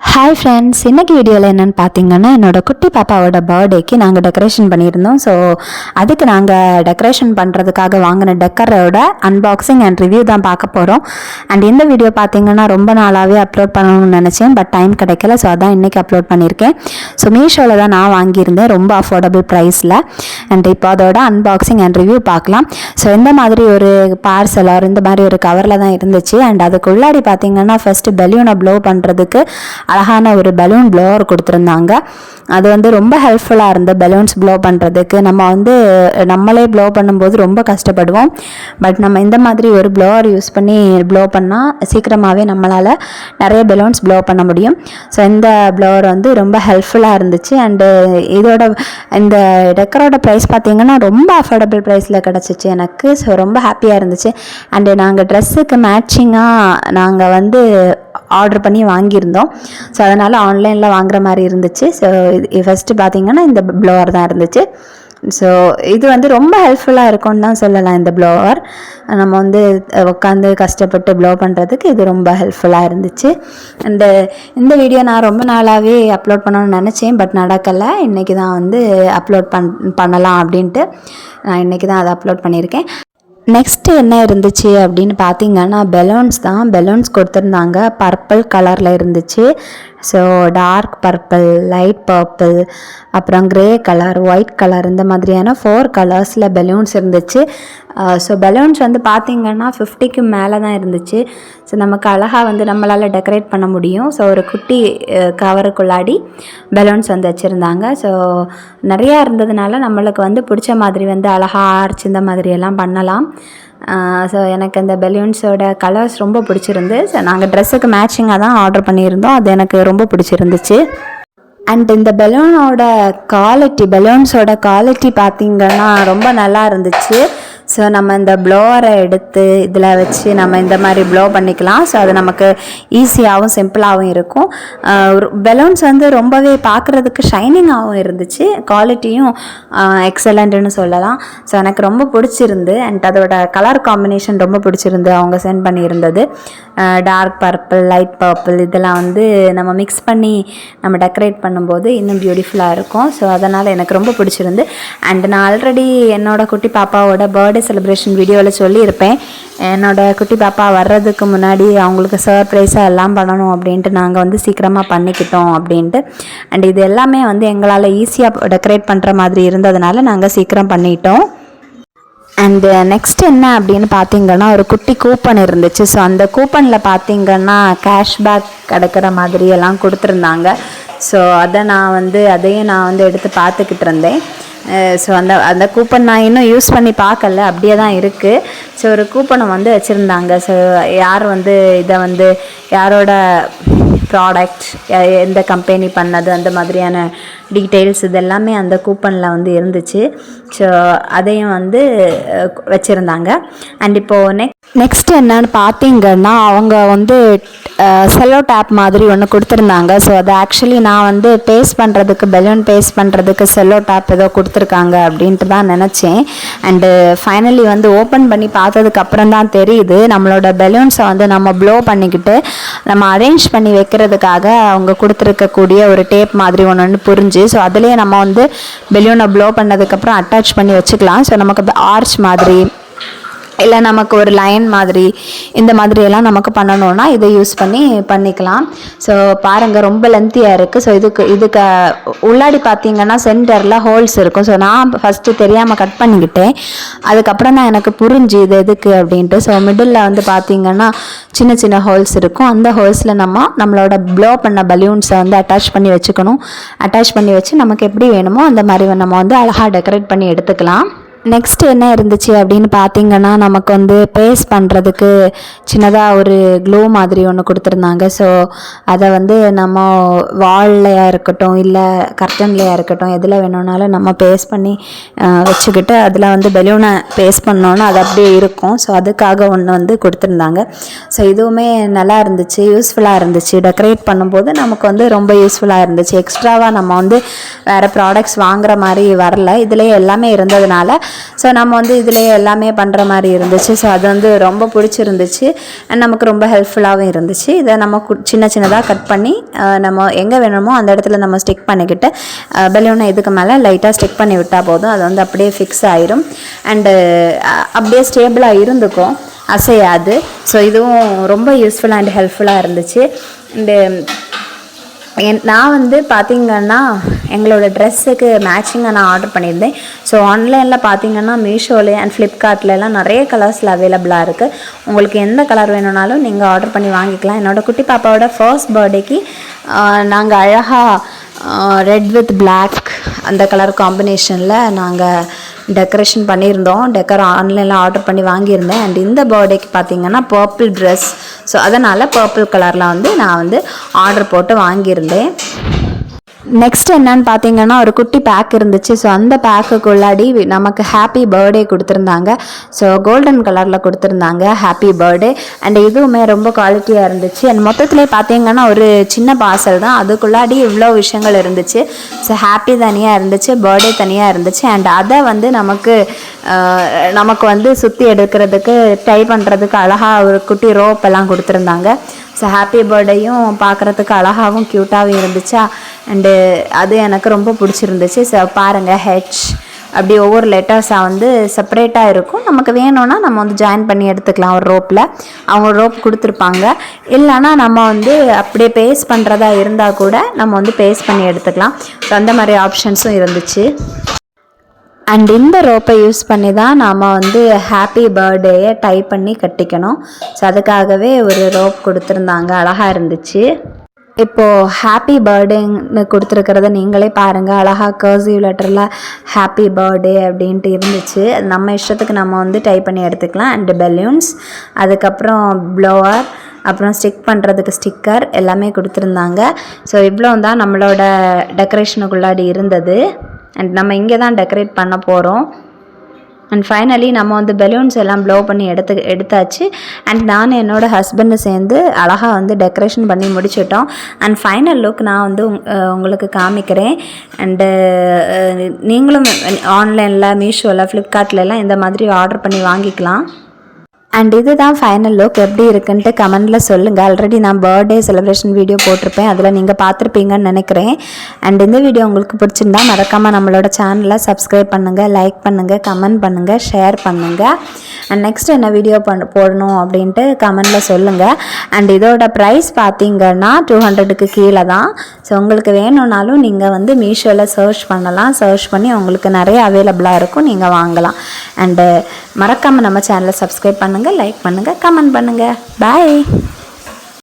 Hi friends, இன்றைக்கி வீடியோவில் என்னென்னு பார்த்தீங்கன்னா என்னோடய குட்டி பாப்பாவோட பர்த்டேக்கு நாங்கள் டெக்கரேஷன் பண்ணியிருந்தோம். ஸோ அதுக்கு நாங்கள் டெக்கரேஷன் பண்ணுறதுக்காக வாங்கின டெக்கரோட அன்பாக்சிங் அண்ட் ரிவ்யூ தான் பார்க்க போகிறோம். அண்ட் இந்த வீடியோ பார்த்தீங்கன்னா ரொம்ப நாளாகவே அப்லோட் பண்ணணும்னு நினச்சேன், பட் டைம் கிடைக்கல. ஸோ அதான் இன்றைக்கி அப்லோட் பண்ணியிருக்கேன். ஸோ மீஷோவில் தான் நான் வாங்கியிருந்தேன், ரொம்ப அஃபோர்டபுள் ப்ரைஸில். அண்ட் இப்போ அதோட அன்பாக்சிங் அண்ட் ரிவ்யூ பார்க்கலாம். ஸோ இந்த மாதிரி ஒரு பார்சல் ஆர் இந்த மாதிரி ஒரு கவரில் தான் இருந்துச்சு. அண்ட் அதுக்கு உள்ளாடி பார்த்தீங்கன்னா ஃபஸ்ட்டு பெலூனை ப்ளோ பண்ணுறதுக்கு அழகான ஒரு பலூன் ப்ளோவர் கொடுத்துருந்தாங்க. அது வந்து ரொம்ப ஹெல்ப்ஃபுல்லாக இருந்த பலூன்ஸ் ப்ளோ பண்ணுறதுக்கு. நம்மளே ப்ளோ பண்ணும்போது ரொம்ப கஷ்டப்படுவோம், பட் நம்ம இந்த மாதிரி ஒரு ப்ளோவர் யூஸ் பண்ணி ப்ளோ பண்ணால் சீக்கிரமாகவே நம்மளால் நிறைய பலூன்ஸ் ப்ளோ பண்ண முடியும். ஸோ இந்த ப்ளோவர் வந்து ரொம்ப ஹெல்ப்ஃபுல்லாக இருந்துச்சு. அண்டு இந்த டெக்கரோட ப்ரைஸ் பார்த்திங்கன்னா ரொம்ப அஃபோர்டபுள் ப்ரைஸில் கிடச்சிச்சு எனக்கு. ஸோ ரொம்ப ஹாப்பியாக இருந்துச்சு. அண்டு நாங்கள் ட்ரெஸ்ஸுக்கு மேட்சிங்காக நாங்கள் வந்து ஆர்டர் பண்ணி வாங்கியிருந்தோம். ஸோ அதனால் ஆன்லைனில் வாங்குற மாதிரி இருந்துச்சு. ஸோ ஃபஸ்ட்டு பார்த்திங்கன்னா இந்த ப்ளோவர் தான் இருந்துச்சு. ஸோ இது வந்து ரொம்ப ஹெல்ப்ஃபுல்லாக இருக்கும்னு தான் சொல்லலாம். இந்த ப்ளோவர் நம்ம வந்து உட்காந்து கஷ்டப்பட்டு ப்ளோ பண்ணுறதுக்கு இது ரொம்ப ஹெல்ப்ஃபுல்லாக இருந்துச்சு. அண்டு இந்த வீடியோ நான் ரொம்ப நாளாகவே அப்லோட் பண்ணணும்னு நினச்சேன், பட் நடக்கலை. இன்றைக்கி தான் வந்து அப்லோட் பண்ணலாம் அப்படின்ட்டு நான் இன்றைக்கி தான் அதை அப்லோட் பண்ணியிருக்கேன். நெக்ஸ்ட்டு என்ன இருந்துச்சு அப்படின்னு பார்த்தீங்கன்னா பெலூன்ஸ் கொடுத்துருந்தாங்க. பர்பிள் கலரில் இருந்துச்சு. So dark purple, light purple, அப்புறம் க்ரே கலர், ஒயிட் கலர், இந்த மாதிரியான 4 கலர்ஸில் பெலூன்ஸ் இருந்துச்சு. ஸோ பெலூன்ஸ் வந்து பார்த்திங்கன்னா 50க்கு மேலே தான் இருந்துச்சு. ஸோ நமக்கு அழகாக வந்து நம்மளால் டெக்கரேட் பண்ண முடியும். ஸோ ஒரு குட்டி கவருக்குள்ளாடி பெலூன்ஸ் வந்து வச்சுருந்தாங்க. ஸோ நிறையா இருந்ததுனால நம்மளுக்கு வந்து பிடிச்ச மாதிரி வந்து அழகாக ஆர்ச் இந்த மாதிரியெல்லாம் பண்ணலாம். ஸோ எனக்கு இந்த பெலூன்ஸோட கலர்ஸ் ரொம்ப பிடிச்சிருந்து. ஸோ நாங்கள் ட்ரெஸ்ஸுக்கு மேட்சிங்காக தான் ஆர்டர் பண்ணியிருந்தோம். அது எனக்கு ரொம்ப பிடிச்சிருந்துச்சு. அண்ட் இந்த பெலூன்ஸோட குவாலிட்டி பார்த்திங்கன்னா ரொம்ப நல்லா இருந்துச்சு. ஸோ நம்ம இந்த ப்ளோவரை எடுத்து இதில் வச்சு நம்ம இந்த மாதிரி ப்ளோ பண்ணிக்கலாம். ஸோ அது நமக்கு ஈஸியாகவும் சிம்பிளாகவும் இருக்கும். பெலூன்ஸ் வந்து ரொம்பவே பார்க்குறதுக்கு ஷைனிங்காகவும் இருந்துச்சு. குவாலிட்டியும் எக்ஸலண்ட்டுன்னு சொல்லலாம். ஸோ எனக்கு ரொம்ப பிடிச்சிருந்து. அண்ட் அதோட கலர் காம்பினேஷன் ரொம்ப பிடிச்சிருந்து. அவங்க சென்ட் பண்ணியிருந்தது டார்க் பர்பிள், லைட் பர்பிள், இதெல்லாம் வந்து நம்ம மிக்ஸ் பண்ணி நம்ம டெக்கரேட் பண்ணும்போது இன்னும் பியூட்டிஃபுல்லாக இருக்கும். ஸோ அதனால் எனக்கு ரொம்ப பிடிச்சிருந்து. அண்ட் நான் ஆல்ரெடி என்னோடய குட்டி பாப்பாவோட பர்த்டே செலிப்ரேஷன் வீடியோவில் சொல்லியிருப்பேன், என்னோடய குட்டி பாப்பா வர்றதுக்கு முன்னாடி அவங்களுக்கு சர்ப்ரைஸாக எல்லாம் பண்ணணும் அப்படின்ட்டு நாங்கள் வந்து சீக்கிரமாக பண்ணிக்கிட்டோம் அப்படின்ட்டு. அண்ட் இது எல்லாமே வந்து எங்களால் ஈஸியாக டெக்கரேட் பண்ணுற மாதிரி இருந்ததுனால நாங்கள் சீக்கிரம் பண்ணிட்டோம். அண்டு நெக்ஸ்ட் என்ன அப்படின்னு பார்த்தீங்கன்னா ஒரு குட்டி கூப்பன் இருந்துச்சு. ஸோ அந்த கூப்பனில் பார்த்தீங்கன்னா கேஷ்பேக் கிடைக்கிற மாதிரி எல்லாம் கொடுத்துருந்தாங்க. ஸோ அதையும் நான் வந்து எடுத்து பார்த்துக்கிட்டு இருந்தேன். ஸோ அந்த கூப்பன் நான் இன்னும் யூஸ் பண்ணி பார்க்கல, அப்படியே தான் இருக்குது. ஸோ ஒரு கூப்பனை வந்து வச்சுருந்தாங்க. ஸோ யார் வந்து இதை வந்து யாரோட ப்ராடக்ட், எந்த கம்பெனி பண்ணது, அந்த மாதிரியான டீட்டெயில்ஸ் இதெல்லாமே அந்த கூப்பனில் வந்து இருந்துச்சு. ஸோ அதையும் வந்து வச்சுருந்தாங்க. அண்ட் இப்போது நெக்ஸ்ட் என்னன்னு பார்த்தீங்கன்னா அவங்க வந்து செல்லோ டேப் மாதிரி ஒன்று கொடுத்துருந்தாங்க. ஸோ அது ஆக்சுவலி நான் வந்து பெலூன் பேஸ்ட் பண்ணுறதுக்கு செல்லோ டேப் ஏதோ கொடுத்துருக்காங்க அப்படின்ட்டு தான் நினச்சேன். அண்டு ஃபைனலி வந்து ஓப்பன் பண்ணி பார்த்ததுக்கப்புறம் தான் தெரியுது நம்மளோட பெலூன்ஸை வந்து நம்ம ப்ளோ பண்ணிக்கிட்டு நம்ம அரேஞ்ச் பண்ணி வைக்கிறதுக்காக அவங்க கொடுத்துருக்கக்கூடிய ஒரு டேப் மாதிரி ஒன்று புரிஞ்சு. ஸோ அதுலேயே நம்ம வந்து பெலூனை ப்ளோ பண்ணதுக்கப்புறம் அட்டாச் பண்ணி வச்சுக்கலாம். ஸோ நமக்கு ஆர்ச் மாதிரி இல்லை நமக்கு ஒரு லைன் மாதிரி இந்த மாதிரியெல்லாம் நமக்கு பண்ணணுன்னா இதை யூஸ் பண்ணிக்கலாம். ஸோ பாருங்கள் ரொம்ப லென்த்தியாக இருக்குது. ஸோ இதுக்கு உள்ளாடி பார்த்திங்கன்னா சென்டரில் ஹோல்ஸ் இருக்கும். ஸோ நான் ஃபஸ்ட்டு தெரியாமல் கட் பண்ணிக்கிட்டேன். அதுக்கப்புறம் தான் எனக்கு புரிஞ்சு இது எதுக்கு அப்படின்ட்டு. ஸோ மிடில் வந்து பார்த்திங்கன்னா சின்ன சின்ன ஹோல்ஸ் இருக்கும். அந்த ஹோல்ஸில் நம்மளோட ப்ளோ பண்ண பலூன்ஸை வந்து அட்டாச் பண்ணி வச்சுக்கணும். அட்டாச் பண்ணி வச்சு நமக்கு எப்படி வேணுமோ அந்த மாதிரி நம்ம வந்து அழகாக டெக்கரேட் பண்ணி எடுத்துக்கலாம். நெக்ஸ்ட் என்ன இருந்துச்சு அப்படின்னு பார்த்தீங்கன்னா நமக்கு வந்து பேஸ்ட் பண்ணுறதுக்கு சின்னதாக ஒரு க்ளூ மாதிரி ஒன்று கொடுத்துருந்தாங்க. ஸோ அதை வந்து நம்ம வால்லையாக இருக்கட்டும் இல்லை கர்டன்லையாக இருக்கட்டும் எதில் வேணும்னாலும் நம்ம பேஸ்ட் பண்ணி வச்சுக்கிட்டு அதில் வந்து பெலூனை பேஸ்ட் பண்ணோன்னா அது அப்படியே இருக்கும். ஸோ அதுக்காக ஒன்று வந்து கொடுத்துருந்தாங்க. ஸோ இதுவுமே நல்லா இருந்துச்சு, யூஸ்ஃபுல்லாக இருந்துச்சு. டெக்கரேட் பண்ணும்போது நமக்கு வந்து ரொம்ப யூஸ்ஃபுல்லாக இருந்துச்சு. எக்ஸ்ட்ராவாக நம்ம வந்து வேறு ப்ராடக்ட்ஸ் வாங்குகிற மாதிரி வரல, இதுலேயே எல்லாமே இருந்ததுனால ஸோ நம்ம வந்து இதுலேயே எல்லாமே பண்ணுற மாதிரி இருந்துச்சு. ஸோ அது வந்து ரொம்ப பிடிச்சிருந்துச்சு அண்ட் நமக்கு ரொம்ப ஹெல்ப்ஃபுல்லாகவும் இருந்துச்சு. இதை நம்ம சின்ன சின்னதாக கட் பண்ணி நம்ம எங்கே வேணுமோ அந்த இடத்துல நம்ம ஸ்டிக் பண்ணிக்கிட்டு பலூனை இதுக்கு மேலே லைட்டாக ஸ்டிக் பண்ணி விட்டால் போதும். அது வந்து அப்படியே ஃபிக்ஸ் ஆயிரும் அண்டு அப்படியே ஸ்டேபிளாக இருந்துக்கும், அசையாது. ஸோ இதுவும் ரொம்ப யூஸ்ஃபுல்லாக அண்ட் ஹெல்ப்ஃபுல்லாக இருந்துச்சு. அண்டு நான் வந்து பார்த்திங்கன்னா எங்களோட ட்ரெஸ்ஸுக்கு மேட்சிங்காக நான் ஆர்டர் பண்ணியிருந்தேன். ஸோ ஆன்லைனில் பார்த்திங்கன்னா மீஷோலே அண்ட் ஃப்ளிப்கார்ட்லலாம் நிறைய கலர்ஸில் அவைலபிளாக இருக்குது. உங்களுக்கு எந்த கலர் வேணும்னாலும் நீங்கள் ஆர்டர் பண்ணி வாங்கிக்கலாம். என்னோடய குட்டி பாப்பாவோட ஃபர்ஸ்ட் பர்த்டேக்கு நாங்கள் அழகாக ரெட் வித் பிளாக் அந்த கலர் காம்பினேஷனில் நாங்கள் டெக்கரேஷன் பண்ணியிருந்தோம். ஆன்லைனில் ஆர்டர் பண்ணி வாங்கியிருந்தேன். அண்ட் இந்த பர்த்டேக்கு பார்த்திங்கன்னா பர்பிள் ட்ரெஸ், ஸோ அதனால் பர்பிள் கலரில் வந்து நான் வந்து ஆர்டர் போட்டு வாங்கியிருந்தேன். நெக்ஸ்ட் என்னன்னு பார்த்தீங்கன்னா ஒரு குட்டி பேக் இருந்துச்சு. ஸோ அந்த பேக்குக்குள்ளாடி நமக்கு ஹாப்பி பர்த்டே கொடுத்துருந்தாங்க. ஸோ கோல்டன் கலரில் கொடுத்துருந்தாங்க ஹாப்பி பர்த்டே. அண்ட் இதுவுமே ரொம்ப குவாலிட்டியாக இருந்துச்சு. அண்ட் மொத்தத்திலே பார்த்தீங்கன்னா ஒரு சின்ன பார்சல் தான், அதுக்குள்ளாடி இவ்வளோ விஷயங்கள் இருந்துச்சு. ஸோ ஹாப்பி தனியாக இருந்துச்சு, பர்த்டே தனியாக இருந்துச்சு. அண்ட் அதை வந்து நமக்கு வந்து சுற்றி எடுக்கிறதுக்கு டை பண்ணுறதுக்கு அழகாக ஒரு குட்டி ரோப் எல்லாம் கொடுத்துருந்தாங்க. ஸோ ஹாப்பி பர்த்டேயும் பார்க்குறதுக்கு அழகாகவும் க்யூட்டாகவும் இருந்துச்சா. அண்டு அது எனக்கு ரொம்ப பிடிச்சிருந்துச்சு. ஸோ பாருங்கள், ஹெச் அப்படி ஒவ்வொரு லெட்டர்ஸாக வந்து செப்பரேட்டாக இருக்கும். நமக்கு வேணும்னா நம்ம வந்து ஜாயின் பண்ணி எடுத்துக்கலாம் ஒரு ரோப்பில். அவங்க ரோப் கொடுத்துருப்பாங்க. இல்லைனா நம்ம வந்து அப்படியே பேஸ்ட் பண்ணுறதா இருந்தால் கூட நம்ம வந்து பேஸ்ட் பண்ணி எடுத்துக்கலாம். ஸோ அந்த மாதிரி ஆப்ஷன்ஸும் இருந்துச்சு. அண்ட் இந்த ரோப்பை யூஸ் பண்ணி தான் நாம் வந்து ஹாப்பி பர்த்டேயை டை பண்ணி கட்டிக்கணும். ஸோ அதுக்காகவே ஒரு ரோப் கொடுத்துருந்தாங்க, அழகாக இருந்துச்சு. இப்போது ஹாப்பி பர்த்டேன்னு கொடுத்துருக்கிறத நீங்களே பாருங்கள், அழகாக கர்சிவ் லெட்டரில் ஹாப்பி பர்த்டே அப்படின்ட்டு இருந்துச்சு. அது நம்ம இஷ்டத்துக்கு நம்ம வந்து டை பண்ணி எடுத்துக்கலாம். அண்டு பலூன்ஸ், அதுக்கப்புறம் ப்ளோவர், அப்புறம் ஸ்டிக் பண்ணுறதுக்கு ஸ்டிக்கர் எல்லாமே கொடுத்துருந்தாங்க. ஸோ இவ்வளோ தான் நம்மளோட டெக்கரேஷனுக்குள்ளாடி இருந்தது. அண்ட் நம்ம இங்கே தான் டெக்கரேட் பண்ண போகிறோம். அண்ட் ஃபைனலி நம்ம வந்து பலூன்ஸ் எல்லாம் ப்ளோ பண்ணி எடுத்தாச்சு. அண்ட் நான் என்னோடய ஹஸ்பண்டு சேர்ந்து அழகாக வந்து டெக்கரேஷன் பண்ணி முடிச்சிட்டோம். அண்ட் ஃபைனல் லுக் நான் வந்து உங்களுக்கு காமிக்கிறேன். அண்டு நீங்களும் ஆன்லைனில் மீஷோவில் ஃப்ளிப்கார்ட்லலாம் இந்த மாதிரி ஆர்டர் பண்ணி வாங்கிக்கலாம். அண்ட் இதுதான் ஃபைனல் லுக். எப்படி இருக்குன்ட்டு கமெண்டில் சொல்லுங்கள். ஆல்ரெடி நான் பர்த்டே செலிப்ரேஷன் வீடியோ போட்டிருப்பேன், அதில் நீங்கள் பார்த்துருப்பீங்கன்னு நினைக்கிறேன். அண்ட் இந்த வீடியோ உங்களுக்கு பிடிச்சிருந்தா மறக்காமல் நம்மளோட சேனலை சப்ஸ்கிரைப் பண்ணுங்கள், லைக் பண்ணுங்கள், கமெண்ட் பண்ணுங்கள், ஷேர் பண்ணுங்கள். அண்ட் நெக்ஸ்ட் என்ன வீடியோ போடணும் அப்படின்ட்டு கமெண்டில் சொல்லுங்கள். அண்ட் இதோட ப்ரைஸ் பார்த்தீங்கன்னா 200க்கு கீழே தான். ஸோ உங்களுக்கு வேணும்னாலும் நீங்கள் வந்து மீஷோவில் சர்ச் பண்ணலாம். சர்ச் பண்ணி உங்களுக்கு நிறைய அவைலபிளாக இருக்கும், நீங்கள் வாங்கலாம். அண்டு மறக்காமல் நம்ம சேனலை சப்ஸ்கிரைப் பண்ணுங்கள், லைக் பண்ணுங்கள், கமெண்ட் பண்ணுங்கள். பாய்.